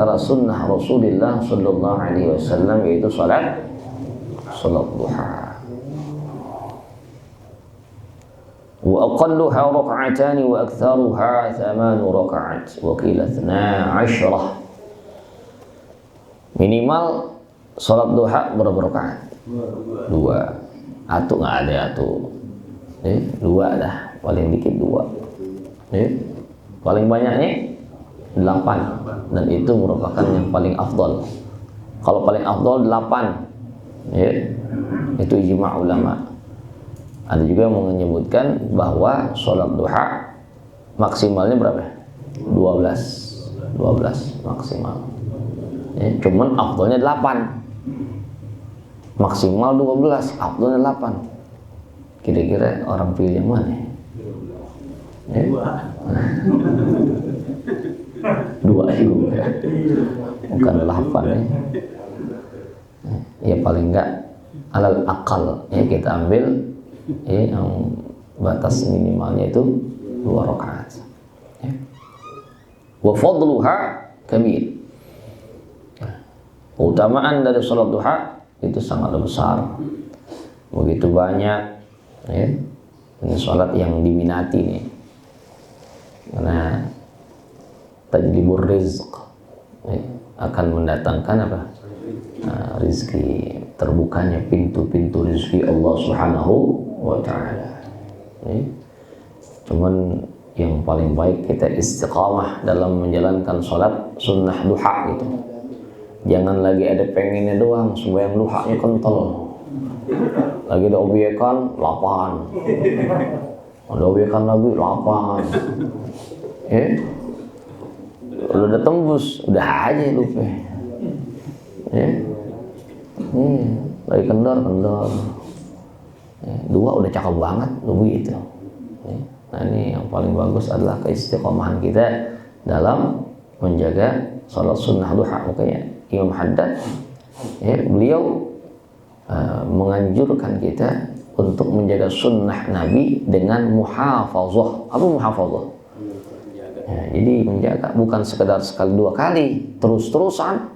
antara sunnah Rasulullah sallallahu alaihi wasallam yaitu salat duha. Wa aqalluha rak'atan wa aktsaruha 8 raka'at wa qila 12. Minimal salat duha berapa rakaat? 2. Atu enggak ada atu. 2 dah, paling dikit 2. Paling banyaknya 8, dan itu merupakan yang paling afdal. Kalau paling afdal 8, itu ijma' ulama. Ada juga yang menyebutkan bahwa sholat duha maksimalnya berapa? 12 maksimal. Cuman afdalnya 8. Maksimal 12, afdalnya 8. Kira-kira orang pilih yang mana? 2 juga, bukan 8 ya. Paling enggak alal akal kita ambil yang batas minimalnya itu 2 rakaat. Wa fadluha kabir. Keutamaan dari salat duha itu sangat besar, begitu banyak. Ini salat yang diminati nih, karena tajlibur rizq, akan mendatangkan apa? Rizki, terbukanya pintu-pintu rizki Allah Subhanahu wa ta'ala. Cuman yang paling baik kita istiqamah dalam menjalankan sholat sunnah duha gitu. Jangan lagi ada pengennya doang, sembahyang duhanya kental. Lagi ada obyekan 8, ada obyekan lagi 8. Kalau udah tembus, udah aja lupa. Lagi kendor. 2 udah cakep banget, begitu. Nah, ini yang paling bagus adalah keistiqomahan kita dalam menjaga salat sunnah duha. Makanya Imam Haddad, beliau menganjurkan kita untuk menjaga sunnah Nabi dengan muhafazah. Apa muhafazah? Jadi menjaga bukan sekedar sekali 2 kali, terus-terusan.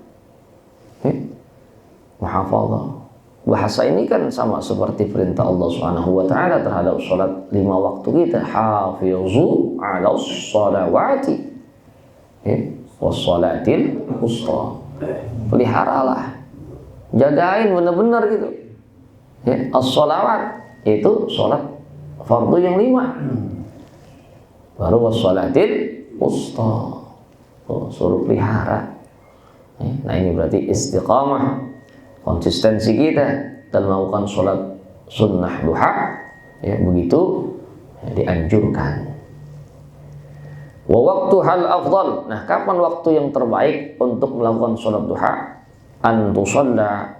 Muhafazah. Bahasa ini kan sama seperti perintah Allah Subhanahu wa ta'ala terhadap salat 5 waktu kita. Hafizu 'alas shalawati was salatil wusta. Peliharalah, jagain benar-benar gitu. As-shalawat itu salat fardu yang 5. Baru was salatil wusta. Suruh pelihara. Nah, ini berarti istiqamah, konsistensi kita dalam melakukan sholat sunnah duha, begitu dianjurkan. Wa waktu hal afdal. Nah, kapan waktu yang terbaik untuk melakukan sholat duha? An tusalla,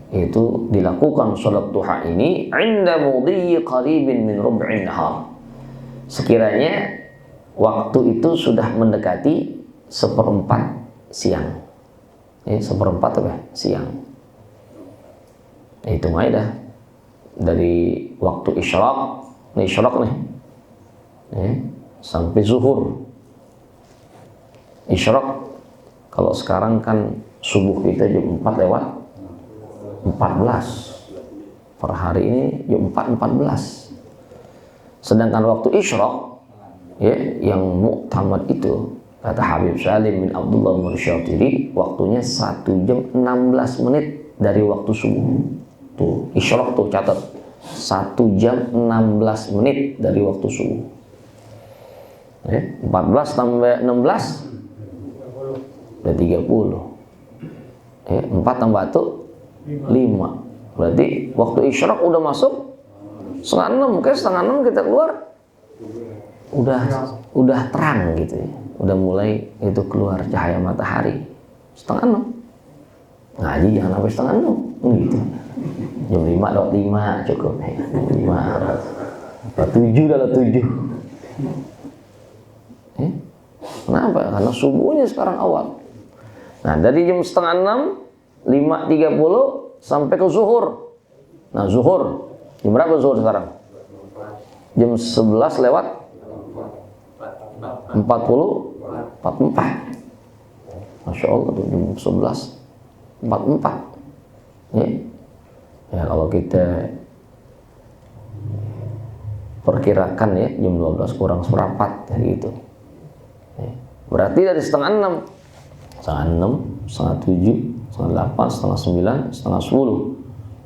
itu dilakukan sholat duha ini inda mudhi qaribin min rub'in nahar. Sekiranya waktu itu sudah mendekati 1/4 siang. 1/4 apa? Siang. Hitung aja dah dari waktu isyraq nih, sampai zuhur. Isyraq kalau sekarang kan subuh kita jam 4:14. Per hari ini jam 4:14. Sedangkan waktu isyraq yang muktamad itu, kata Habib Salim bin Abdullah Mursyatiri, waktunya 1 jam 16 menit dari waktu subuh. Tuh, isyraq tuh catat. 1 jam 16 menit dari waktu subuh. 14 tambah 16 udah 30. 4 tambah 1 5. Berarti waktu isyraq udah masuk 5:30. Kayak 5:30 kita keluar udah terang gitu ya. Udah mulai itu keluar cahaya matahari. 5:30. Ngaji jangan sampai 5:30 gitu. Jam 5:25 cukup. 7 dah 7. Kenapa? Karena subuhnya sekarang awal. Nah, dari jam 5:30, 5:30 sampai ke zuhur. Nah, zuhur jam berapa zuhur sekarang? Jam 11 lewat 44. Masya Allah tuh jam 11.44 ya. Ya kalau kita perkirakan ya jam 12 kurang seperempat kayak gitu ya. Berarti dari setengah 6, setengah 7, setengah 8, setengah 9, setengah 10,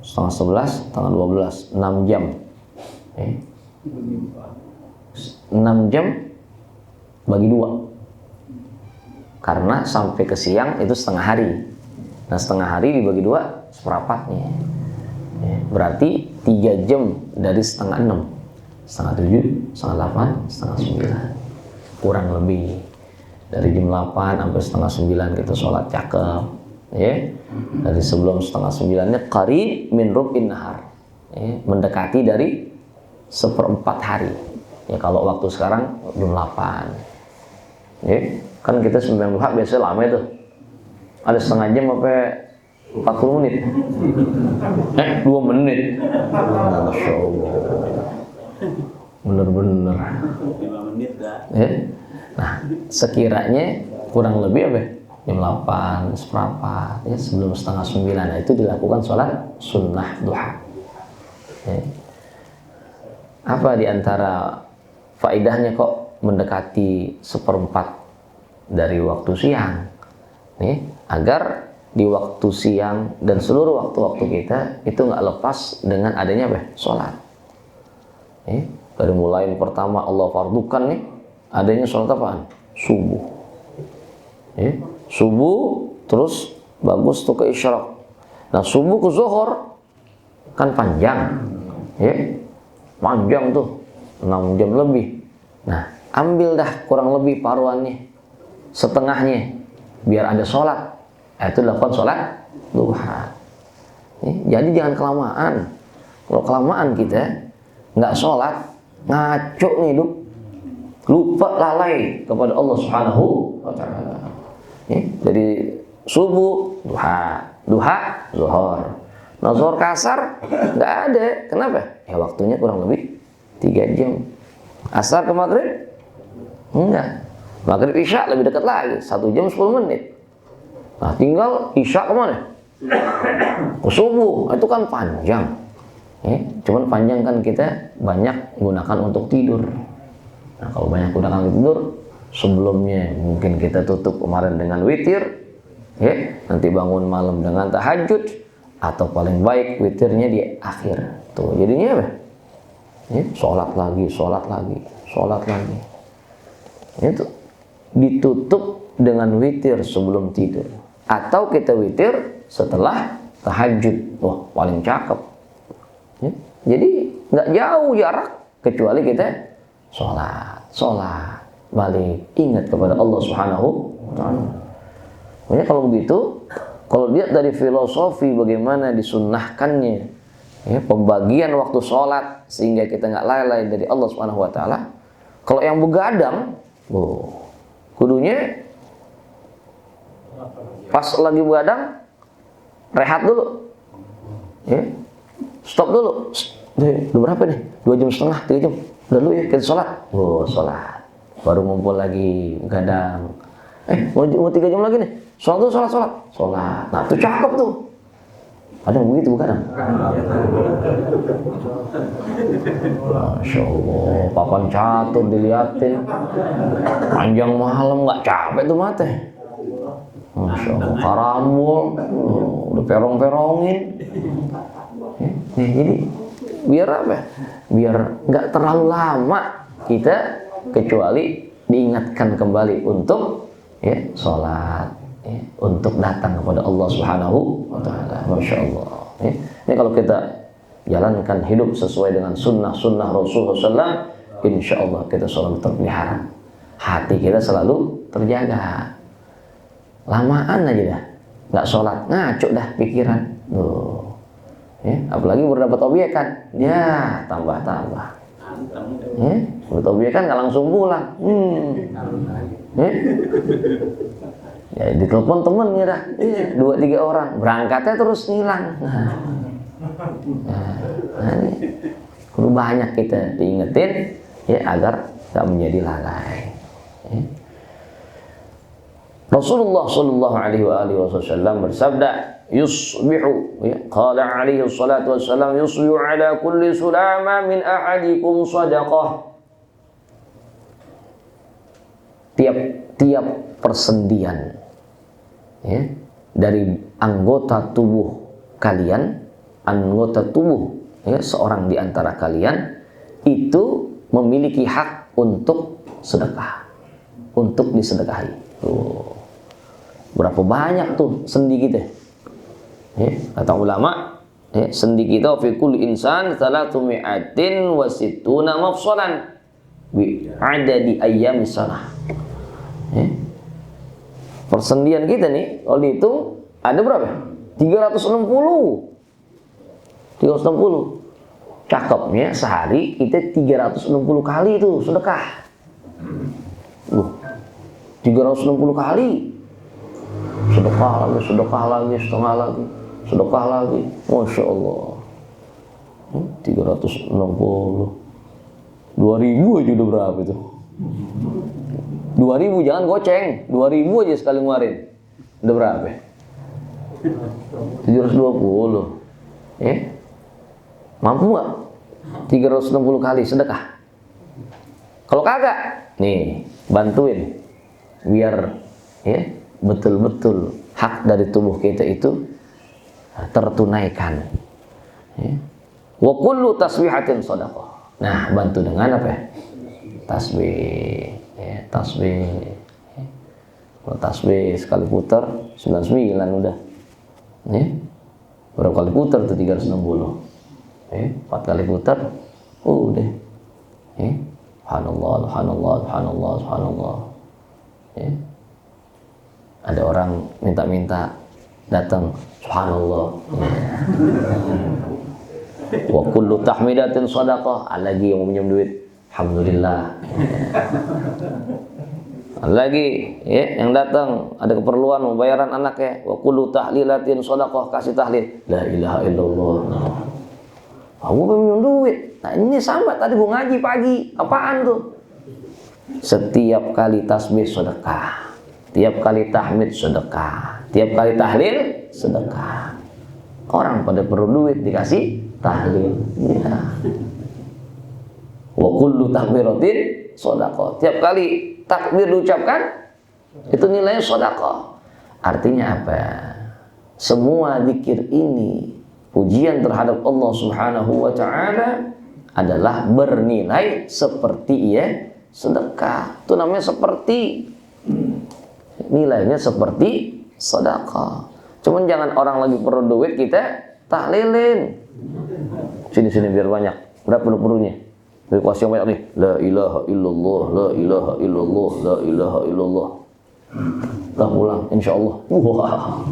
setengah 11, setengah 12, 6 jam ya. 6 jam bagi 2 karena sampai ke siang itu setengah hari. Nah setengah hari dibagi 2 seperempatnya ya. Berarti 3 jam dari setengah 6, setengah 7, setengah 8, setengah 9 kurang lebih. Dari jam 8 sampai setengah 9 kita sholat cakep ya. Dari sebelum setengah 9-nya qarib min rub'in nahar ya. Mendekati dari seperempat hari ya. Kalau waktu sekarang jam 8 ya. Kan kita sembahyang duha biasanya lama itu, ada setengah jam sampai 40 menit 2 menit. Masya Allah, bener-bener 5 menit dah ya. Nah sekiranya kurang lebih apa jam 8 seperempat ya, sebelum setengah 9. Nah, itu dilakukan sholat sunnah duha ya. Apa diantara faedahnya kok mendekati seperempat dari waktu siang nih? Agar di waktu siang dan seluruh waktu-waktu kita itu nggak lepas dengan adanya apa? Sholat nih. Dari mulai yang pertama Allah fardukan nih adanya sholat apaan? Subuh ya. Subuh terus bagus tuh ke isyraq. Nah subuh ke zuhur kan panjang ya, panjang tuh 6 jam lebih. Nah ambil dah kurang lebih paruannya, setengahnya biar ada sholat. Itu dilakukan sholat duha ya. Jadi jangan kelamaan. Kalau kelamaan kita nggak sholat, ngaco nih hidup, lupa lalai kepada Allah Subhanahu wa ta'ala ya. Dari subuh duha, duha zuhur. Nah zuhur kasar nggak ada. Kenapa? Ya waktunya kurang lebih 3 jam. Asar ke maghrib enggak. Maghrib isya lebih dekat lagi, 1 jam 10 menit. Nah tinggal isya kemana? Ke subuh. Itu kan panjang ya. Cuman panjang kan kita banyak gunakan untuk tidur. Nah kalau banyak gunakan untuk tidur, sebelumnya mungkin kita tutup kemarin dengan witir ya, nanti bangun malam dengan tahajud, atau paling baik witirnya di akhir tuh. Jadinya apa ya, sholat lagi, sholat lagi, sholat lagi. Itu ditutup dengan witir sebelum tidur, atau kita witir setelah tahajud. Wah paling cakep ya. Jadi nggak jauh jarak, kecuali kita sholat balik, ingat kepada Allah Subhanahu wa ta'ala. Makanya kalau begitu, kalau lihat dari filosofi bagaimana disunnahkannya ya, pembagian waktu sholat sehingga kita nggak lalai dari Allah Subhanahu wa ta'ala. Kalau yang begadang, kudunya pas lagi begadang rehat dulu ya. Stop dulu. Udah berapa nih? 2 jam setengah, 3 jam. Udah dulu ya kita sholat. Sholat. Baru ngumpul lagi begadang. Mau 3 jam lagi nih. Sholat tuh, sholat. Nah itu cakep tuh. Ada yang begitu begadang. Masya Allah, papan catur diliatin. Panjang malam nggak capek tuh mata. Masya Allah, karambol, udah perong-perongin. Nih, jadi biar apa? Biar nggak terlalu lama kita, kecuali diingatkan kembali untuk ya sholat ya, untuk datang kepada Allah Subhanahu wa ta'ala. Masya Allah ya. Ini kalau kita jalankan hidup sesuai dengan sunnah Rasulullah SAW, insya Allah kita selalu terpelihara, hati kita selalu terjaga. Lamaan aja dah nggak sholat, ngaco dah pikiran ya. Apalagi baru dapat obyekan ya, tambah ya. Dapat obyekan nggak langsung pulang ya. Ya ditelepon temennya dah 2-3 orang, berangkatnya terus ngilang. Nah ini perlu banyak kita diingetin ya, agar tak menjadi lalai ya. Rasulullah sallallahu alaihi wasallam bersabda, yusbihu, ya, qala alaihi salatu wassalam, yusbihu ala kulli sulama min ahadikum sadaqah. Tiap persendian, ya, dari anggota tubuh kalian, anggota tubuh, ya, seorang di antara kalian itu memiliki hak untuk sedekah, untuk disedekahi. Tuh. Berapa banyak tuh sendi kita? Ya, kata ulama, ya, sendi kita fi kulli insan 360 mafsalan bi adadi ayyamis sanah. Ya. Persendian kita nih kalau dihitung ada berapa? 360. Cakepnya sehari kita 360 kali itu sedekah. 360 kali. Sedekah lagi, setengah lagi, sedekah lagi. Masya Allah. 360. 2000 aja udah berapa itu? 2000 jangan goceng. 2000 aja sekali ngeluarin. Udah berapa? 720. Ya? Mampu nggak? 360 kali sedekah. Kalau kagak, nih bantuin biar, ya, betul-betul hak dari tubuh kita itu tertunaikan. Ya. Wa kullu tasbihatin shadaqah. Nah, bantu dengan apa? Tasbih, ya, tasbih. Ya. Kalau tasbih sekali putar 99 udah. Ya. Berapa kali putar tuh 360? 4 kali putar, udah. Subhanallah, subhanallah, subhanallah, subhanallah. Ada orang minta-minta datang, subhanallah. Wa kullu tahmidatin shadaqah. Lagi yang mau minjem duit, alhamdulillah. Lagi, ya, yang datang ada keperluan mau bayaran anaknya, wa kullu tahlilatin shadaqah, kasih tahlil, la ilaha illallah. Aku minjem duit. Nah, ini sama tadi gua ngaji pagi. Apaan tuh? Setiap kali tasbih sedekah, tiap kali tahmid sedekah, tiap kali tahlil sedekah. Orang pada perlu duit dikasih tahlil. Ya. Wa kullu takbiratin shadaqah. Tiap kali takbir diucapkan itu nilainya sedekah. Artinya apa? Semua zikir ini, pujian terhadap Allah Subhanahu wa taala adalah bernilai seperti, ya, sedekah. Itu namanya seperti, nilainya seperti sedekah. Cuman jangan orang lagi perlu duit kita tahlilin. Sini biar banyak. Berapa perlunya? Kuasa yang banyak nih. La ilaha illallah, la ilaha illallah, la ilaha illallah. Lah pulang insyaallah. Wah.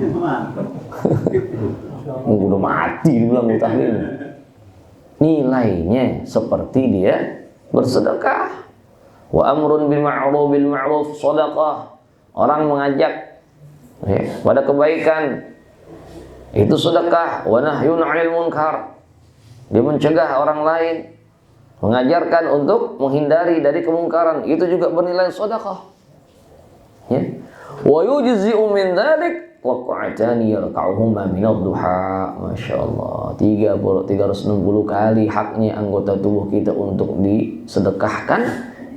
Udah mati dibilang tahlil. Nilainya seperti dia bersedekah. Wa amrun bil ma'ruf shadaqah. Orang mengajak, ya, pada kebaikan itu sedekah. Wa nahyun 'anil munkar. Dia mencegah orang lain, mengajarkan untuk menghindari dari kemungkaran, itu juga bernilai sedekah. Ya. Wa yujzi'u min dzalik waqa'atani yarka'uhuma min ad-duha. Masyaallah, 360 kali haknya anggota tubuh kita untuk disedekahkan,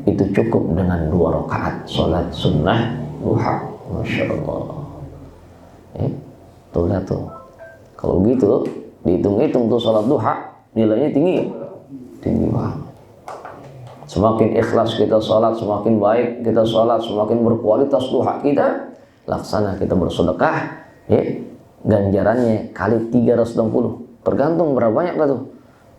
itu cukup dengan 2 rakaat salat sunnah duha. Masyaallah. Tuh lihat tuh. Kalau gitu dihitung-hitung tuh salat duha nilainya tinggi banget. Semakin ikhlas kita salat, semakin baik kita salat, semakin berkualitas duha kita, laksana kita bersedekah, ya, ganjarannya kali 360. Tergantung berapa banyak tuh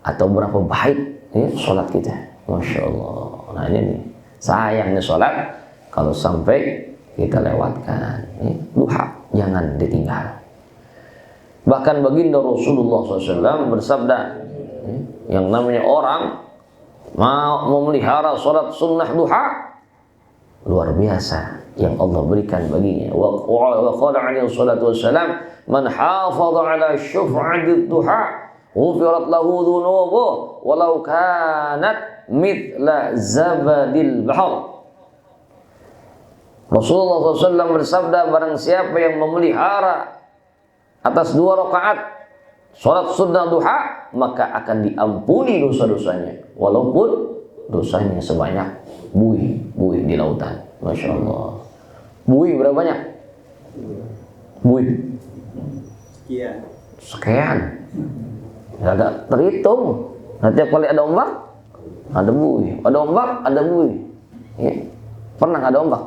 atau berapa baik, ya, salat kita. Masya Allah. Nah, ini nih, sayangnya salat kalau sampai kita lewatkan, ya, duha jangan ditinggal. Bahkan baginda Rasulullah SAW bersabda, ya, yang namanya orang mau memelihara salat sunnah duha, luar biasa yang Allah berikan baginya. Wa qala alaihi salatu wassalam, man hafadha ala syuf'ati duha ghufirat lahu dhunubuhu walau kanat mithla zabadil bahr. Rasulullah SAW bersabda, barang siapa yang memelihara atas 2 rakaat sholat sunnah duha, maka akan diampuni dosa-dosanya, walaupun dosanya sebanyak buih di lautan. Masya Allah. Buih berapa banyak? Buih sekian. Agak terhitung. Nanti kali ada ombak, ada buih. Ada ombak, ada buih. Ya. Pernah nggak ada ombak?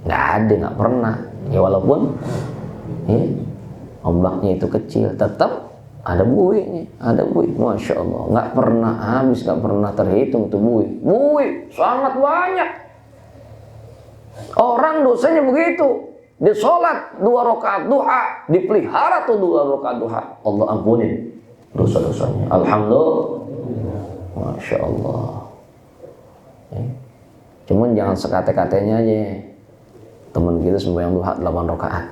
Nggak ada, nggak pernah. Ya walaupun ya, ombaknya itu kecil, tetap ada buihnya, ada buih. Masya Allah, nggak pernah habis, nggak pernah terhitung tuh buih. Buih sangat banyak. Orang dosanya begitu. Dia sholat 2 rakaat duha, dipelihara tuh 2 rakaat duha, Allah ampunin dosa-dosanya. Alhamdulillah. Masya Allah. Cuman jangan sekate-katenya aja. Temen kita sembahyang duha 8 rakaat,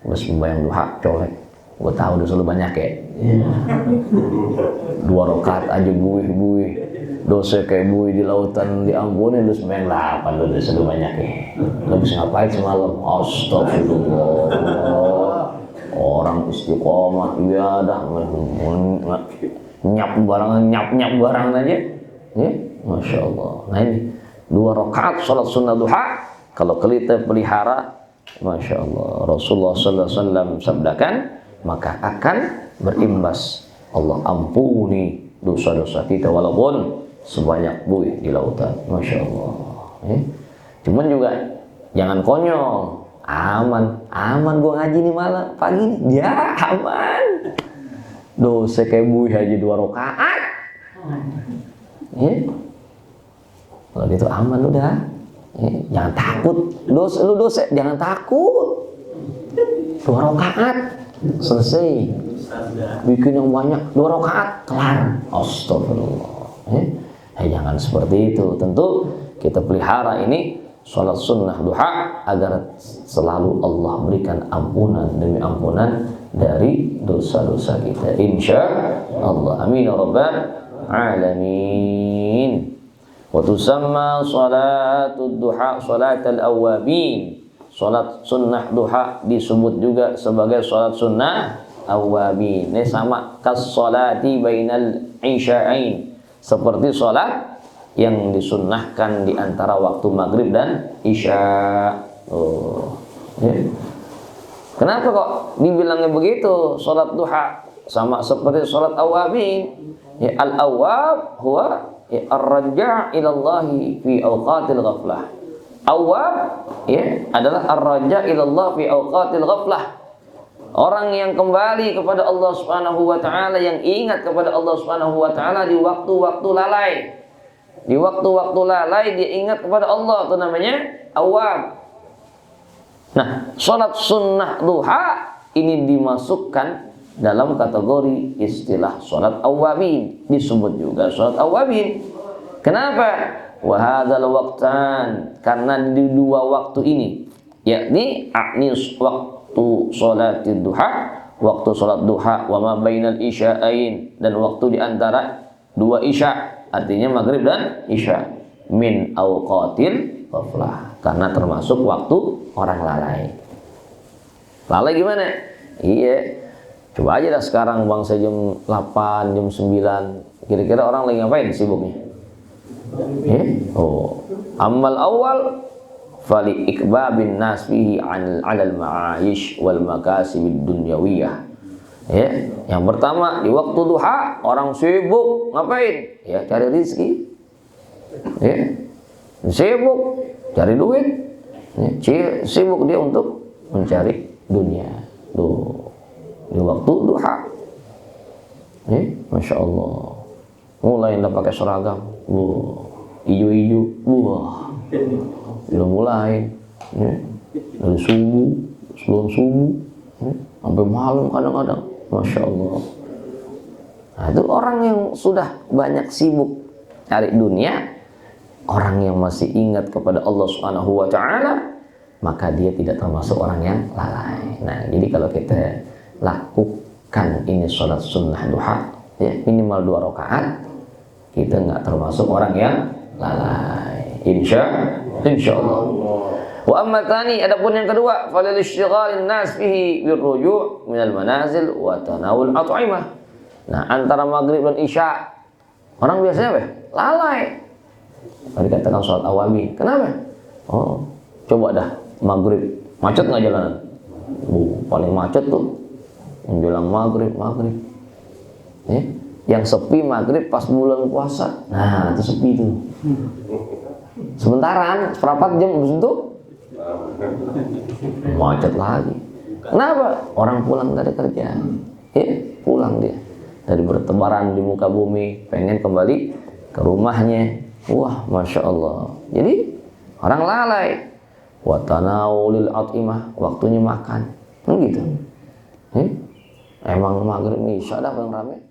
udah sembahyang duha colek. Gue tahu dosa lu banyak ya. 2 rakaat aja buih. Dosa kayak buih di lautan diampuni, lu sembahyang 8, lu dosa lu banyak ya. Lu bisa ngapain semalam? Astagfirullah. Orang istiqomah ibadah, nyap barangan aja. Ya, Masya Allah. Nah ini 2 rakaat sholat sunnah duha, kalau kita pelihara, Masya Allah, Rasulullah SAW sabdakan, maka akan berimbas, Allah ampuni dosa-dosa kita walaupun sebanyak buih di lautan. Masya Allah. Cuman juga jangan konyol. Aman gua ngaji nih malam pagi nih, ya aman. Dosa kayak buih aja 2 rakaat. Kalau gitu aman udah. Jangan takut. Dosa jangan takut. 2 rakaat selesai. Bikin yang banyak 2 rakaat kelar. Astagfirullah. Jangan seperti itu. Tentu kita pelihara ini sholat sunnah duha agar selalu Allah berikan ampunan demi ampunan dari dosa-dosa kita, insya Allah. Amin ya rabbal alamin. Wa tusamma salatul duha salatul awwabin. Salat sunnah duha disebut juga sebagai salat sunnah awwabin. Ini sama kas salati bainal isya'ain, seperti salat yang disunnahkan di antara waktu maghrib dan isya. Kenapa kok dibilangnya begitu? Salat duha sama seperti salat awabin. Ya, al-awwab huwa ar-raja' ila Allah fi awqatil ghaflah. Awwab adalah ar-raja' ila Allah fi awqatil ghaflah. Orang yang kembali kepada Allah Subhanahu wa taala, yang ingat kepada Allah Subhanahu wa taala di waktu-waktu lalai. Di waktu-waktu lalai dia ingat kepada Allah, itu namanya awwab. Nah, sholat sunnah duha ini dimasukkan dalam kategori istilah sholat awwabin, disebut juga sholat awwabin. Kenapa? Wa hadzal waqtan, karena di 2 waktu ini, yakni waktu sholatid duha, waktu sholat duha, wa ma bainal isya'ain, dan waktu di antara 2 isya, artinya maghrib dan isya, min awqatil ghaflah, karena termasuk waktu orang lalai. Lalai gimana? Coba aja dah sekarang bangsa jam 8, jam 9, kira-kira orang lagi ngapain sibuknya? Amal awal fali ikbabin nas fihi 'alal ma'ayish wal makasibid dunyawiyah. Yang pertama, di waktu duha orang sibuk ngapain? Cari rezeki. Sibuk cari duit. Sibuk dia untuk mencari dunia. Di waktu duha. Masya Allah. Mulai dah pakai seragam. Ijo-ijo. Udah mulai. Dari subuh, sebelum subuh, sampai malam kadang-kadang. Masya Allah. Nah, itu orang yang sudah banyak sibuk cari dunia, orang yang masih ingat kepada Allah Subhanahu wa taala, maka dia tidak termasuk orang yang lalai. Nah, jadi kalau kita lakukan ini sholat sunnah duha, minimal 2 rakaat, kita nggak termasuk orang yang lalai. Insya Allah. Wa amma tsani, adapun yang kedua, falil isyghalin nas fihi birruju' minal manazil wa tanawul at'imah. Nah, antara maghrib dan isya orang biasanya apa? Lalai. Tadi katakan sholat awami. Kenapa? Oh, coba dah maghrib macet nggak jalanan? Paling macet tuh menjelang maghrib. Yang sepi maghrib pas bulan puasa. Nah, itu sepi tuh. Sementaran, seperempat jam habis itu macet lagi. Kenapa? Orang pulang dari kerja, pulang dia dari bertebaran di muka bumi, pengen kembali ke rumahnya. Wah, masya Allah. Jadi orang lalai. Wa tanawulil at'imah, waktunya makan, kan gitu. Emang maghrib nih, isya dah yang rame.